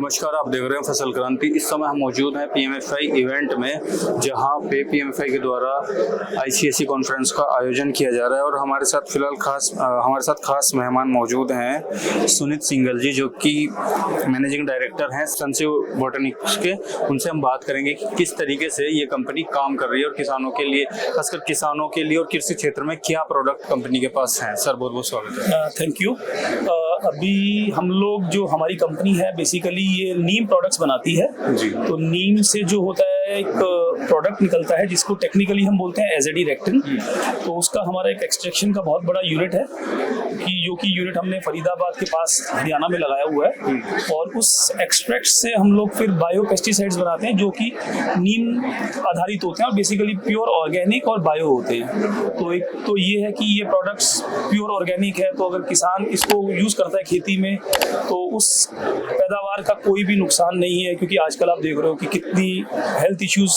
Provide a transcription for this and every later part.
नमस्कार, आप देख रहे हैं फसल क्रांति। इस समय हम मौजूद हैं पीएमएफआई इवेंट में, जहां पे पीएमएफआई के द्वारा आईसीएसई कॉन्फ्रेंस का आयोजन किया जा रहा है। और हमारे साथ फिलहाल हमारे साथ खास मेहमान मौजूद हैं सुनीत सिंघल जी, जो कि मैनेजिंग डायरेक्टर हैं संजीव बॉटनिक्स के। उनसे हम बात करेंगे कि किस तरीके से ये कंपनी काम कर रही है और किसानों के लिए, खासकर किसानों के लिए और कृषि क्षेत्र में क्या प्रोडक्ट कंपनी के पास हैं। सर, बहुत बहुत स्वागत है। Thank you. अभी हम लोग, जो हमारी कंपनी है बेसिकली ये नीम प्रोडक्ट्स बनाती है जी। तो नीम से जो होता है एक प्रोडक्ट निकलता है जिसको टेक्निकली हम बोलते हैं एजेडी रेक्टिन। तो उसका हमारा एक एक्सट्रैक्शन का बहुत बड़ा यूनिट है जो कि यूनिट हमने फरीदाबाद के पास हरियाणा में लगाया हुआ है। और उस एक्सट्रैक्ट से हम लोग फिर बायो पेस्टिसाइड्स बनाते हैं जो कि नीम आधारित होते हैं और बेसिकली प्योर ऑर्गेनिक और बायो होते हैं। तो एक तो ये है कि ये प्रोडक्ट्स प्योर ऑर्गेनिक है, तो अगर किसान इसको यूज करता है खेती में तो उस पैदावार का कोई भी नुकसान नहीं है। क्योंकि आजकल आप देख रहे हो कि कितनी हेल्थ इश्यूज,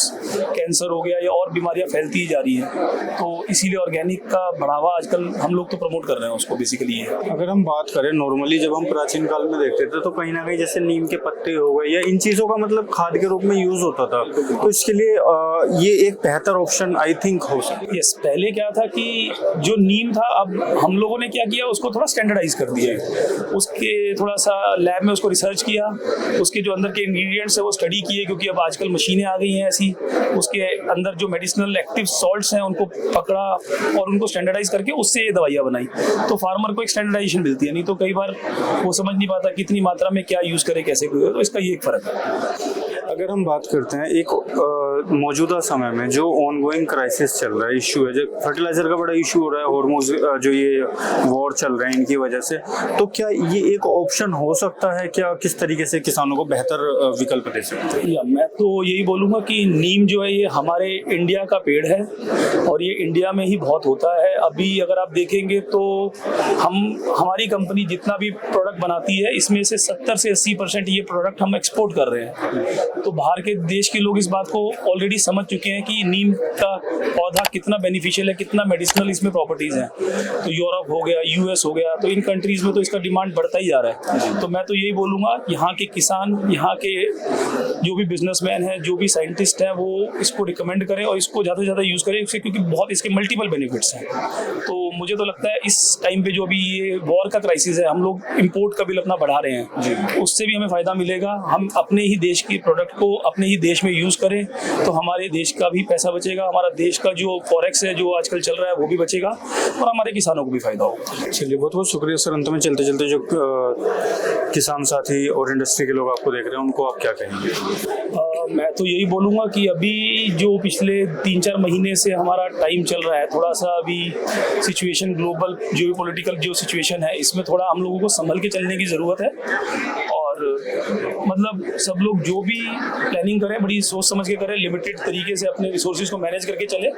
कैंसर हो गया या और बीमारियां फैलती जा रही हैं, तो इसीलिए ऑर्गेनिक का बढ़ावा आजकल हम लोग तो प्रमोट कर रहे हैं उसको। बेसिकली ये अगर हम बात करें नॉर्मली, जब हम प्राचीन काल में देखते थे तो कहीं ना कहीं जैसे नीम के पत्ते हो गए या इन चीज़ों का मतलब खाद के रूप में यूज होता था, तो इसके लिए ये एक बेहतर ऑप्शन आई थिंक हो सकता है। यस, पहले क्या था कि जो नीम था, अब हम लोगों ने क्या किया, उसको थोड़ा स्टैंडर्डाइज कर दिया है। उसके थोड़ा सा लैब में उसको रिसर्च किया, उसके जो अंदर के इंग्रेडिएंट्स है वो स्टडी किए, क्योंकि अब आजकल मशीनें आ गई हैं ऐसी। उसके अंदर जो मेडिसिनल एक्टिव सॉल्ट्स हैं उनको पकड़ा और उनको स्टैंडर्डाइज करके उससे ये दवाइयाँ बनाई। तो फार्मर को एक स्टैंडर्डाइजेशन मिलती है, नहीं तो कई बार वो समझ नहीं पाता कितनी मात्रा में क्या यूज करे, कैसे करे। तो इसका ये एक फर्क है। अगर हम बात करते हैं एक मौजूदा समय में जो ऑनगोइंग क्राइसिस चल रहा है, इशू है, जो फर्टिलाइजर का बड़ा इशू हो रहा है, हार्मोन्स जो ये वॉर चल रहे हैं इनकी वजह से, तो क्या ये एक ऑप्शन हो सकता है? क्या किस तरीके से किसानों को बेहतर विकल्प दे सकते हैं? या मैं तो यही बोलूँगा कि नीम जो है ये हमारे इंडिया का पेड़ है और ये इंडिया में ही बहुत होता है। अभी अगर आप देखेंगे तो हमारी कंपनी जितना भी प्रोडक्ट बनाती है, इसमें से 70 से 80% ये प्रोडक्ट हम एक्सपोर्ट कर रहे हैं। तो बाहर के देश के लोग इस बात को ऑलरेडी समझ चुके हैं कि नीम का पौधा कितना बेनिफिशियल है, कितना मेडिसिनल इसमें प्रॉपर्टीज हैं। तो यूरोप हो गया, यूएस हो गया, तो इन कंट्रीज में तो इसका डिमांड बढ़ता ही जा रहा है। तो मैं तो यही बोलूँगा, यहाँ के किसान, यहाँ के जो भी बिजनेसमैन हैं, जो भी साइंटिस्ट हैं, वो इसको रिकमेंड करें और इसको ज़्यादा से ज़्यादा यूज़ करें, क्योंकि बहुत इसके मल्टीपल बेनिफिट्स हैं। तो मुझे तो लगता है इस टाइम पे जो अभी ये वॉर का क्राइसिस है, हम लोग इम्पोर्ट का बिल अपना बढ़ा रहे हैं, उससे भी हमें फ़ायदा मिलेगा। हम अपने ही देश की प्रोडक्ट को अपने ही देश में यूज करें तो हमारे देश का भी पैसा बचेगा, हमारा देश का जो फॉरेक्स है जो आजकल चल रहा है वो भी बचेगा और हमारे किसानों को भी फायदा होगा। चलिए, बहुत बहुत शुक्रिया सर। अंत में चलते चलते जो किसान साथी और इंडस्ट्री के लोग आपको देख रहे हैं, उनको आप क्या कहेंगे? मैं तो यही बोलूँगा कि अभी जो पिछले 3-4 महीने से हमारा टाइम चल रहा है, थोड़ा सा अभी सिचुएशन, ग्लोबल जो पॉलिटिकल जो सिचुएशन है, इसमें थोड़ा हम लोगों को संभल के चलने की ज़रूरत है। और मतलब सब लोग जो भी प्लानिंग करें, बड़ी सोच समझ के करें, लिमिटेड तरीके से अपने रिसोर्सेज को मैनेज करके चले।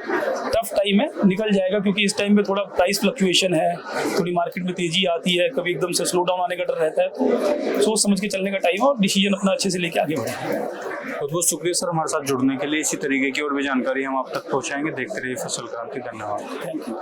टफ टाइम है, निकल जाएगा, क्योंकि इस टाइम पे थोड़ा प्राइस फ्लक्चुएशन है, थोड़ी मार्केट में तेजी आती है, कभी एकदम से स्लो डाउन आने का डर रहता है। तो सोच समझ के चलने का टाइम है और डिसीजन अपना अच्छे से लेके आगे बढ़े। बहुत बहुत शुक्रिया सर हमारे साथ जुड़ने के लिए। इसी तरीके की और भी जानकारी हम आप तक पहुँचाएंगे। देखते रहिए फसल क्रांति। धन्यवाद। Thank you.